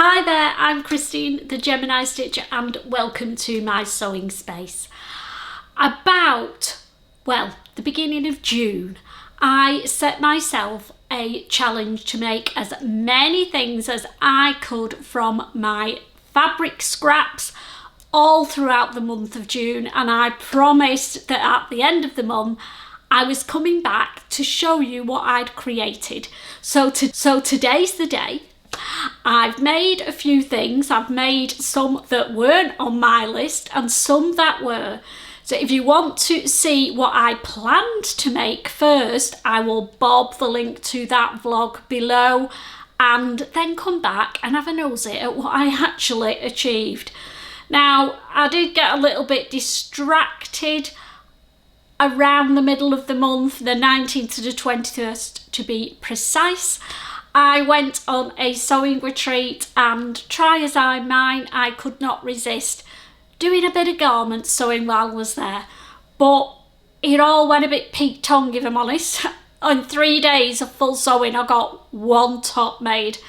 Hi there, I'm Christine, the Gemini Stitcher, and welcome to my sewing space. The beginning of June, I set myself a challenge to make as many things as I could from my fabric scraps all throughout the month of June, and I promised that at the end of the month I was coming back to show you what I'd created. So today's the day. I've made a few things. I've made some that weren't on my list and some that were. So if you want to see what I planned to make first, I will bob the link to that vlog below and then come back and have a nosy at what I actually achieved. Now, I did get a little bit distracted around the middle of the month, the 19th to the 21st to be precise. I went on a sewing retreat, and try as I might, I could not resist doing a bit of garment sewing while I was there. But it all went a bit peak-tongue, if I'm honest. On 3 days of full sewing, I got one top made.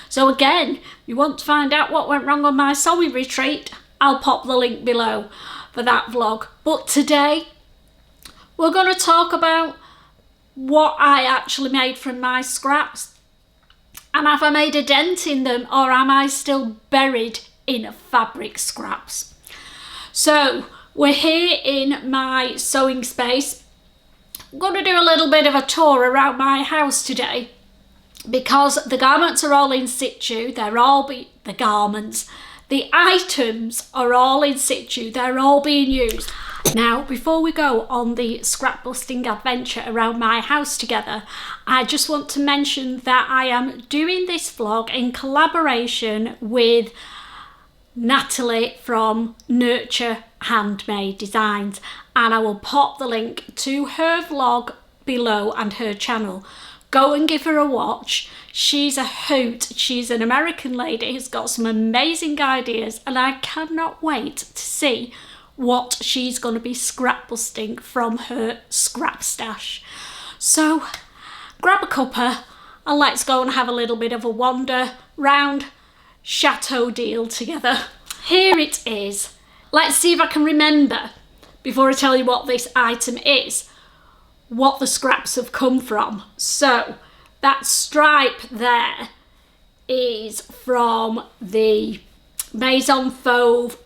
So again, you want to find out what went wrong on my sewing retreat, I'll pop the link below for that vlog. But today, we're going to talk about what I actually made from my scraps. And have I made a dent in them, or am I still buried in fabric scraps? So we're here in my sewing space. I'm going to do a little bit of a tour around my house today because the garments are all in situ. The items are all in situ. They're all being used. Now, before we go on the scrap busting adventure around my house together, I just want to mention that I am doing this vlog in collaboration with Natalie from Nurture Handmade Designs, and I will pop the link to her vlog below and her channel. Go and give her a watch. She's a hoot. She's an American lady who's got some amazing ideas, and I cannot wait to see what she's going to be scrap busting from her scrap stash. So grab a cuppa and let's go and have a little bit of a wander round Chateau Deal together. Here it is. Let's see if I can remember, before I tell you what this item is, what the scraps have come from. So that stripe there is from the Maison Fauve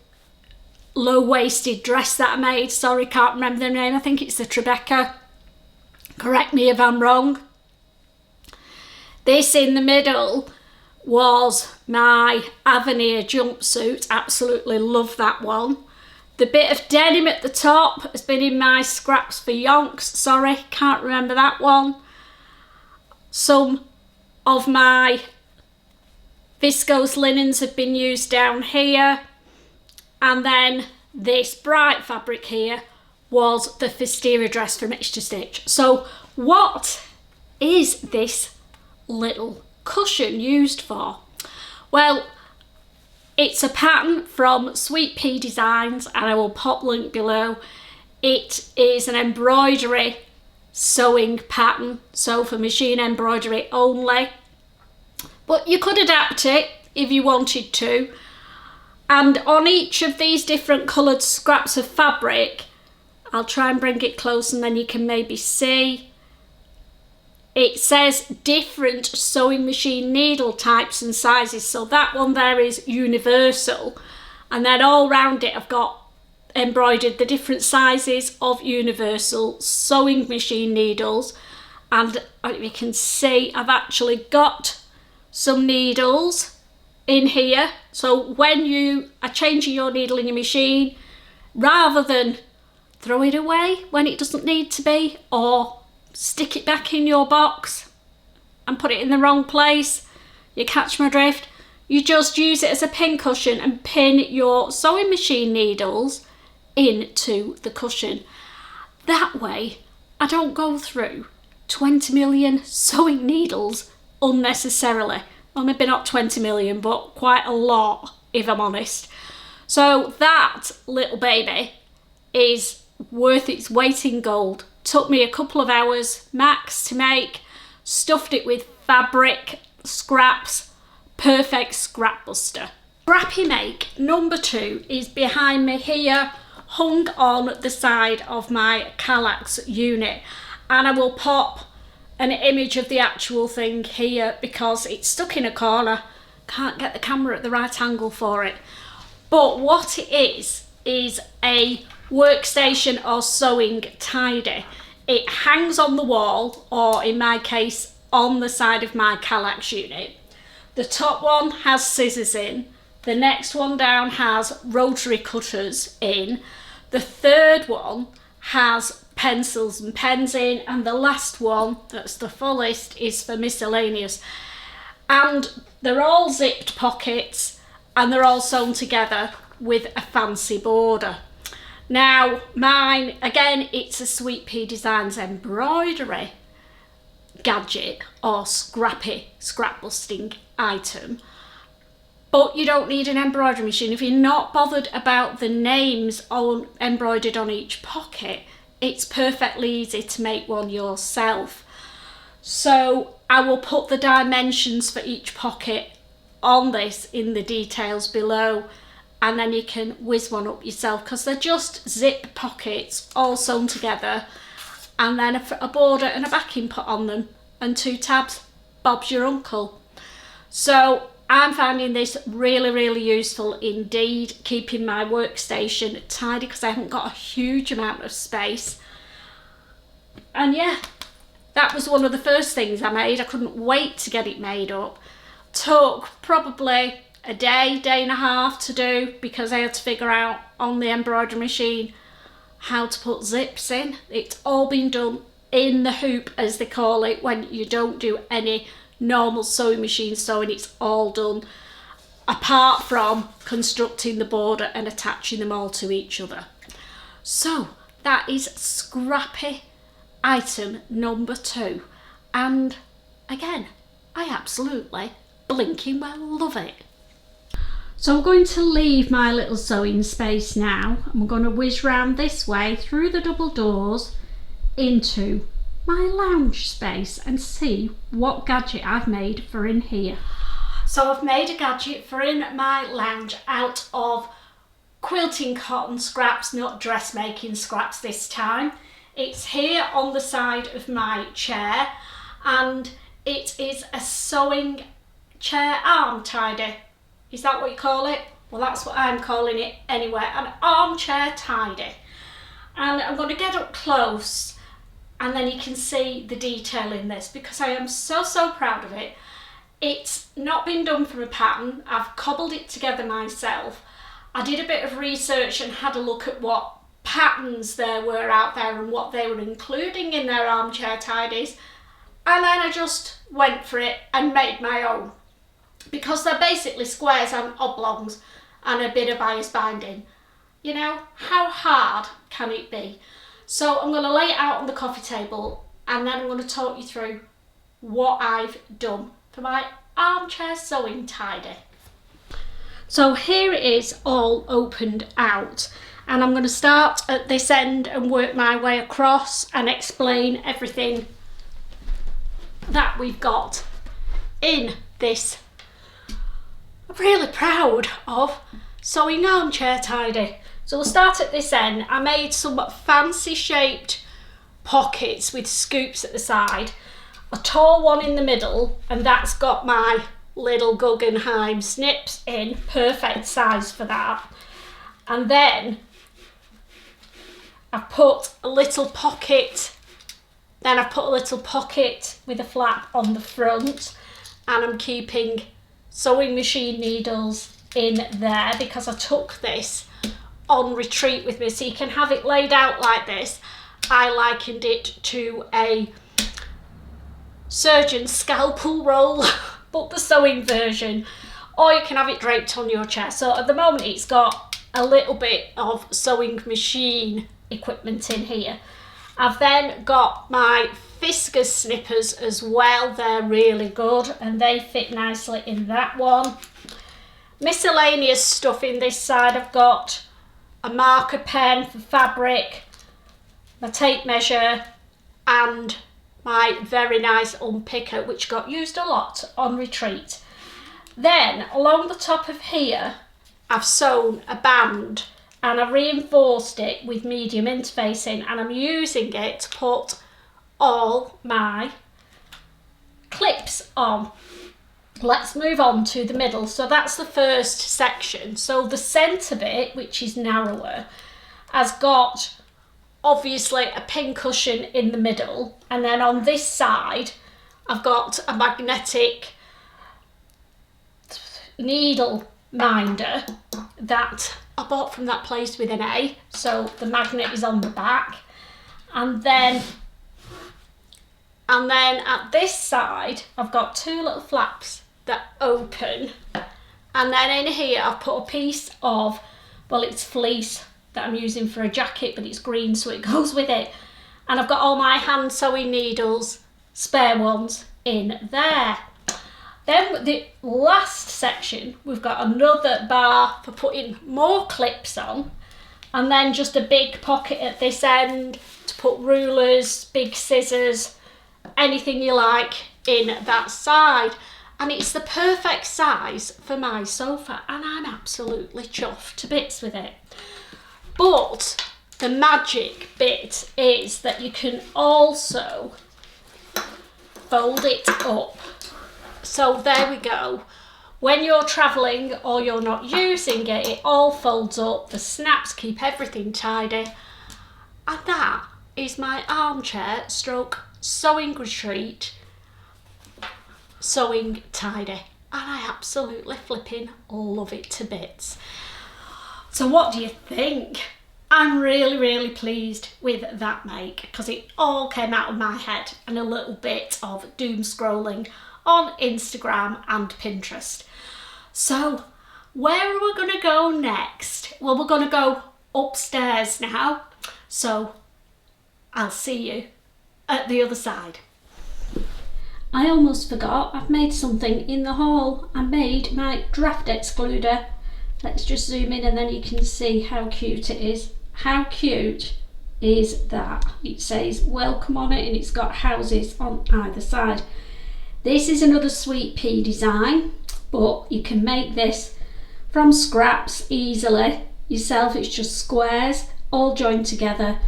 low-waisted dress that I made. Sorry, can't remember the name. I think it's the Tribeca. Correct me if I'm wrong. This in the middle was my Avenir jumpsuit. Absolutely love that one. The bit of denim at the top has been in my scraps for yonks. Sorry, can't remember that one. Some of my viscose linens have been used down here. And then this bright fabric here was the Fisteria dress from Itch to Stitch. So what is this little cushion used for? Well, it's a pattern from Sweet Pea Designs, and I will pop link below. It is an embroidery sewing pattern, so for machine embroidery only. But you could adapt it if you wanted to. And on each of these different coloured scraps of fabric, I'll try and bring it close and then you can maybe see, it says different sewing machine needle types and sizes. So that one there is universal. And then all round it I've got embroidered the different sizes of universal sewing machine needles. And you can see I've actually got some needles in here. So when you are changing your needle in your machine, rather than throw it away when it doesn't need to be, or stick it back in your box and put it in the wrong place, you catch my drift, you just use it as a pincushion and pin your sewing machine needles into the cushion. That way I don't go through 20 million sewing needles unnecessarily. Well, maybe not 20 million, but quite a lot, if I'm honest. So that little baby is worth its weight in gold. Took me a couple of hours max to make. Stuffed it with fabric, scraps, perfect scrap buster. Scrappy make number 2 is behind me here, hung on the side of my Kallax unit, and I will pop an image of the actual thing here because it's stuck in a corner. Can't get the camera at the right angle for it. But what it is a workstation or sewing tidy. It hangs on the wall, or in my case on the side of my Kallax unit. The top one has scissors in, the next one down has rotary cutters in, the third one has pencils and pens in, and the last one, that's the fullest, is for miscellaneous. And they're all zipped pockets, and they're all sewn together with a fancy border. Now mine, again, it's a Sweet Pea Designs embroidery gadget or scrappy scrap busting item, but you don't need an embroidery machine. If you're not bothered about the names embroidered on each pocket, it's perfectly easy to make one yourself. So I will put the dimensions for each pocket on this in the details below, and then you can whiz one up yourself because they're just zip pockets all sewn together, and then a border and a backing put on them and 2 tabs. Bob's your uncle. So I'm finding this really, really useful indeed, keeping my workstation tidy because I haven't got a huge amount of space. And yeah, that was one of the first things I made. I couldn't wait to get it made up. Took probably a day and a half to do because I had to figure out on the embroidery machine how to put zips in. It's all been done in the hoop, as they call it, when you don't do any normal sewing machine sewing. It's all done apart from constructing the border and attaching them all to each other. So that is scrappy item number 2, and again, I absolutely blinking well love it. So I'm going to leave my little sewing space now, and we're going to whiz round this way through the double doors into my lounge space and see what gadget I've made for in here. So I've made a gadget for in my lounge out of quilting cotton scraps, not dressmaking scraps this time. It's here on the side of my chair, and it is a sewing chair arm tidy. Is that what you call it? Well, that's what I'm calling it anyway, an armchair tidy. And I'm going to get up close and then you can see the detail in this because I am so proud of it. It's not been done from a pattern. I've cobbled it together myself. I did a bit of research and had a look at what patterns there were out there and what they were including in their armchair tidies, and then I just went for it and made my own because they're basically squares and oblongs and a bit of bias binding. You know, how hard can it be? So I'm going to lay it out on the coffee table and then I'm going to talk you through what I've done for my armchair sewing tidy. So here it is all opened out, and I'm going to start at this end and work my way across and explain everything that we've got in this. I'm really proud of sewing armchair tidy. So we'll start at this end. I made some fancy shaped pockets with scoops at the side, a tall one in the middle, and that's got my little Guggenheim snips in, perfect size for that. And then I've put a little pocket, then I've put a little pocket with a flap on the front, and I'm keeping sewing machine needles in there because I took this on retreat with me, so you can have it laid out like this. I likened it to a surgeon's scalpel roll, but the sewing version, or you can have it draped on your chair. So at the moment it's got a little bit of sewing machine equipment in here. I've then got my Fiskars snippers as well. They're really good and they fit nicely in that one. Miscellaneous stuff in this side. I've got a marker pen for fabric, my tape measure, and my very nice unpicker, which got used a lot on retreat. Then along the top of here, I've sewn a band and I've reinforced it with medium interfacing, and I'm using it to put all my clips on. Let's move on to the middle. So that's the first section. So the centre bit, which is narrower, has got obviously a pincushion in the middle, and then on this side I've got a magnetic needle minder that I bought from that place with an A, so the magnet is on the back, and then at this side I've got two little flaps that open, and then in here I've put a piece of, well, it's fleece that I'm using for a jacket, but it's green so it goes with it, and I've got all my hand sewing needles, spare ones, in there. Then the last section, we've got another bar for putting more clips on, and then just a big pocket at this end to put rulers, big scissors, anything you like in that side. And it's the perfect size for my sofa, and I'm absolutely chuffed to bits with it. But the magic bit is that you can also fold it up. So there we go. When you're travelling or you're not using it, it all folds up. The snaps keep everything tidy. And that is my armchair stroke sewing retreat, sewing tidy. And I absolutely flipping love it to bits. So what do you think? I'm really pleased with that make, because it all came out of my head and a little bit of doom scrolling on Instagram and Pinterest. So where are we going to go next? Well, we're going to go upstairs now. So I'll see you at the other side. I almost forgot, I've made something in the hall. I made my draft excluder. Let's just zoom in and then you can see how cute it is. How cute is that? It says welcome on it, and it's got houses on either side. This is another Sweet Pea design, but you can make this from scraps easily yourself. It's just squares all joined together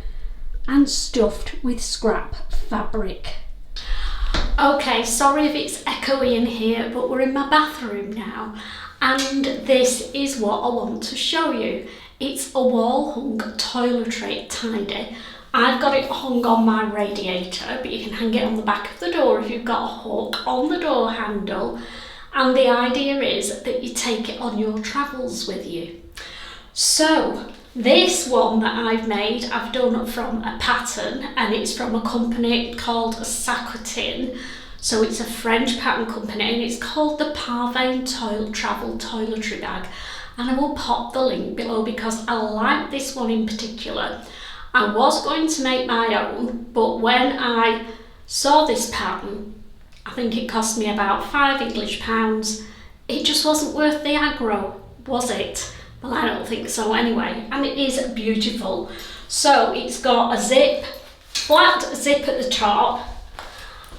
and stuffed with scrap fabric. Okay, sorry if it's echoey in here, but we're in my bathroom now, and this is what I want to show you. It's a wall hung toiletry tidy. I've got it hung on my radiator, but you can hang it on the back of the door if you've got a hook on the door handle, and the idea is that you take it on your travels with you. So this one that I've made, I've done from a pattern, and it's from a company called Sacotin. So it's a French pattern company, and it's called the Parvain Travel Toiletry Bag. And I will pop the link below because I like this one in particular. I was going to make my own, but when I saw this pattern, I think it cost me about £5 it just wasn't worth the aggro, was it? Well, I don't think so anyway, and it is beautiful. So it's got a zip, flat zip at the top,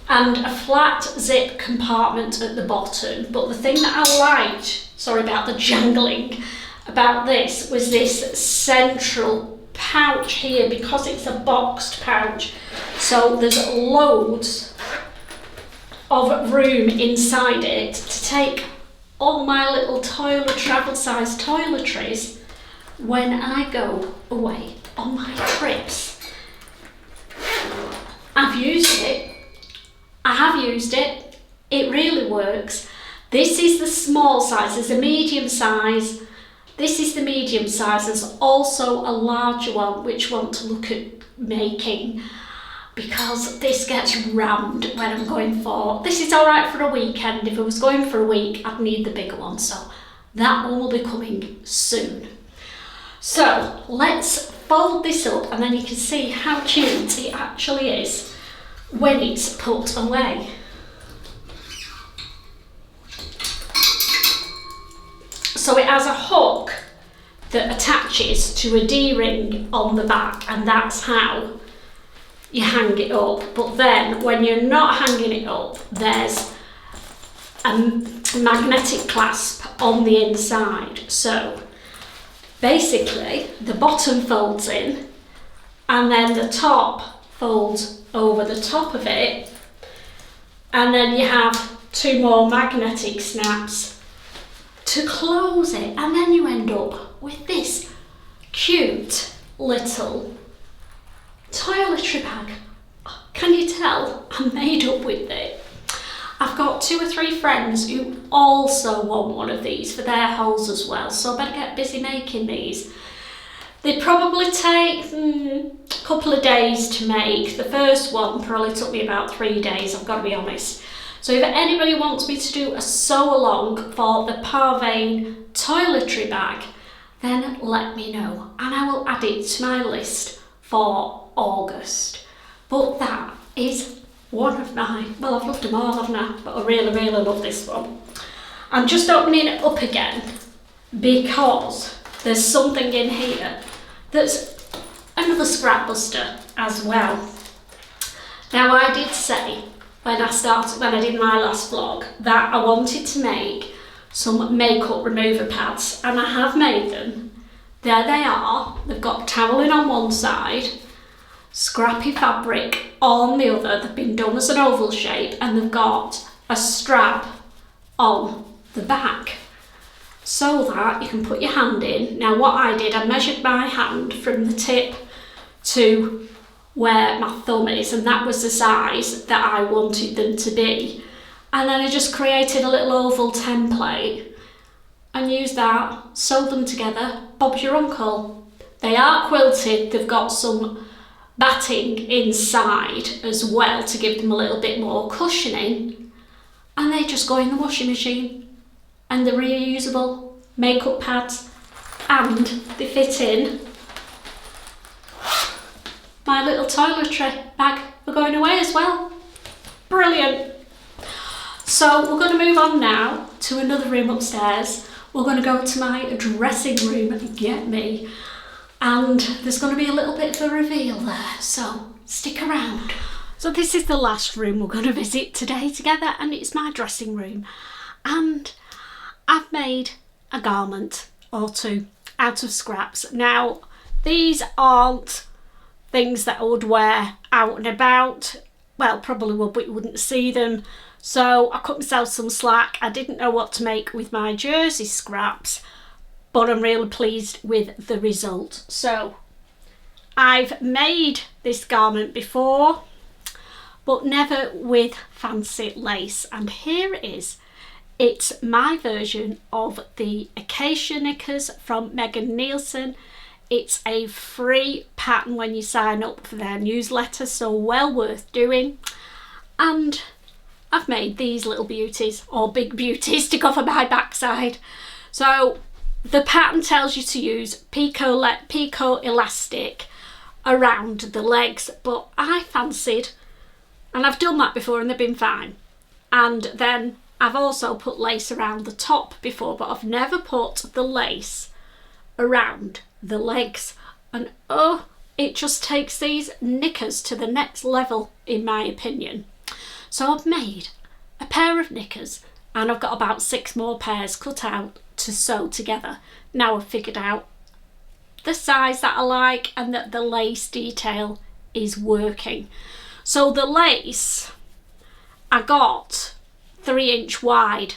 and a flat zip compartment at the bottom. But the thing that I liked, sorry about the jangling, about this was this central pouch here, because it's a boxed pouch. So there's loads of room inside it to take all my little travel size toiletries when I go away on my trips. I've used it. I have used it. It really works. This is the small size. There's a medium size. This is the medium size. There's also a larger one which I want to look at making, because this gets rammed when I'm going for. This is all right for a weekend. If I was going for a week, I'd need the bigger one. So that one will be coming soon. So let's fold this up, and then you can see how cute it actually is when it's put away. So it has a hook that attaches to a D-ring on the back, and that's how you hang it up. But then when you're not hanging it up, there's magnetic clasp on the inside. So basically the bottom folds in and then the top folds over the top of it, and then you have 2 more magnetic snaps to close it, and then you end up with this cute little toiletry bag. Can you tell I'm made up with it? I've got 2 or 3 friends who also want one of these for their holes as well, so I better get busy making these. They probably take a couple of days to make. The first one probably took me about 3 days, I've got to be honest. So if anybody wants me to do a sew along for the Parvain toiletry bag, then let me know and I will add it to my list for August. But that is one of my, well, I've loved them all, haven't I? But I really, really love this one. I'm just opening it up again because there's something in here that's another scrap buster as well. Now, I did say when I did my last vlog that I wanted to make some makeup remover pads, and I have made them. There they are. They've got toweling on one side, scrappy fabric on the other. They've been done as an oval shape and they've got a strap on the back so that you can put your hand in. Now what I did, I measured my hand from the tip to where my thumb is, and that was the size that I wanted them to be. And then I just created a little oval template and used that, sewed them together. Bob's your uncle. They are quilted, they've got some batting inside as well to give them a little bit more cushioning, and they just go in the washing machine, and they're reusable makeup pads, and they fit in my little toiletry bag for going away as well. Brilliant. So we're going to move on now to another room upstairs. We're going to go to my dressing room, get me. And there's going to be a little bit of a reveal there, so stick around. So this is the last room we're going to visit today together, and it's my dressing room. And I've made a garment or 2 out of scraps. Now, these aren't things that I would wear out and about. Well, probably would, but you wouldn't see them. So I cut myself some slack. I didn't know what to make with my jersey scraps, but I'm really pleased with the result. So I've made this garment before, but never with fancy lace, and here it is. It's my version of the Acacia Knickers from Megan Nielsen. It's a free pattern when you sign up for their newsletter, so well worth doing. And I've made these little beauties, or big beauties, to cover my backside. So the pattern tells you to use pico elastic around the legs, but I fancied, and I've done that before and they've been fine. And then I've also put lace around the top before, but I've never put the lace around the legs. And oh, it just takes these knickers to the next level in my opinion. So I've made a pair of knickers and I've got about 6 more pairs cut out to sew together. Now I've figured out the size that I like and that the lace detail is working. So the lace, I got 3-inch wide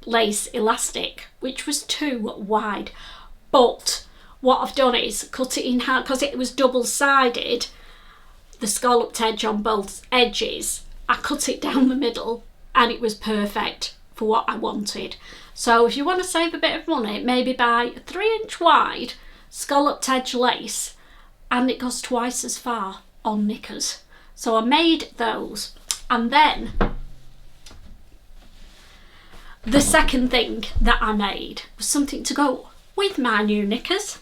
lace elastic, which was too wide. But what I've done is cut it in half, because it was double-sided, the scalloped edge on both edges. I cut it down the middle and it was perfect for what I wanted. So if you want to save a bit of money, maybe buy a 3-inch wide scalloped edge lace, and it goes twice as far on knickers. So I made those, and then the second thing that I made was something to go with my new knickers.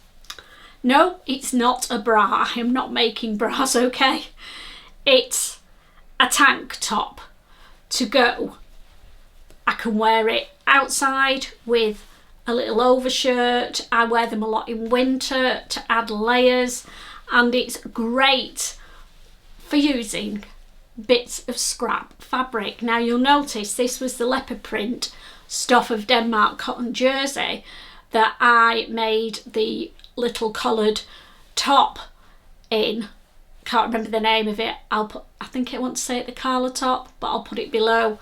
No, it's not a bra. I am not making bras, okay? It's a tank top to go. I can wear it outside with a little overshirt. I wear them a lot in winter to add layers, and it's great for using bits of scrap fabric. Now you'll notice this was the leopard print stuff of Denmark cotton jersey that I made the little collared top in. Can't remember the name of it. I think I want to say it the Carla top, but I'll put it below.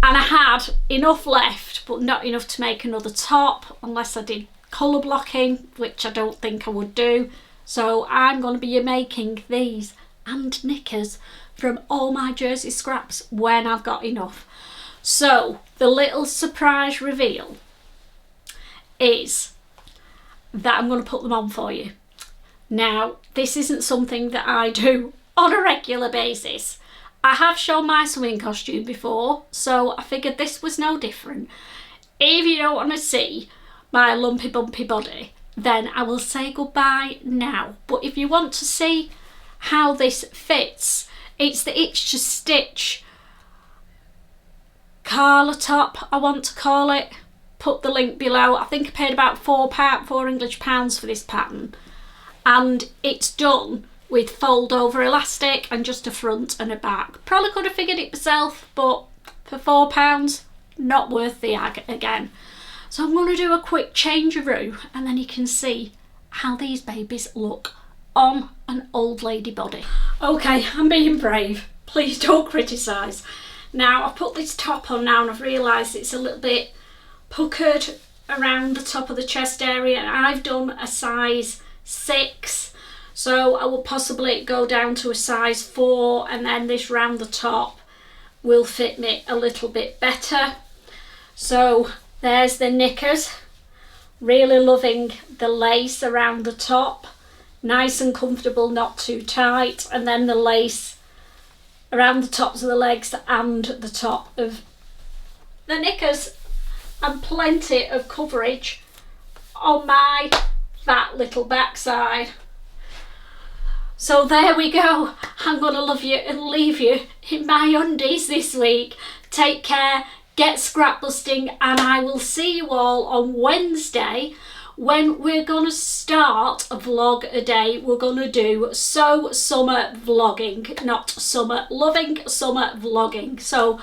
And I had enough left, but not enough to make another top unless I did colour blocking, which I don't think I would do. So I'm going to be making these and knickers from all my jersey scraps when I've got enough. So the little surprise reveal is that I'm going to put them on for you. Now, this isn't something that I do on a regular basis. I have shown my swimming costume before, so I figured this was no different. If you don't want to see my lumpy bumpy body, then I will say goodbye now. But if you want to see how this fits, it's the Itch to Stitch Carla top, I want to call it. Put the link below. I think I paid about £4 English pounds for this pattern, and it's done with fold over elastic and just a front and a back. Probably could have figured it myself, but for £4, not worth the ag again. So I'm going to do a quick change-a-roo, and then you can see how these babies look on an old lady body. Okay, I'm being brave. Please don't criticise. Now, I've put this top on now and I've realised it's a little bit puckered around the top of the chest area, and I've done a size 6. So I will possibly go down to a size 4, and then this round the top will fit me a little bit better. So there's the knickers. Really loving the lace around the top. Nice and comfortable, not too tight. And then the lace around the tops of the legs and the top of the knickers. And plenty of coverage on my fat little backside. So there we go. I'm going to love you and leave you in my undies this week. Take care, get scrap busting, and I will see you all on Wednesday when we're going to start a vlog a day. We're going to do summer vlogging, not summer loving, summer vlogging. So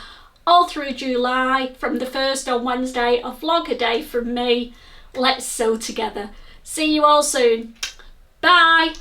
all through July, from the 1st on Wednesday, a vlog a day from me. Let's sew together. See you all soon. Bye.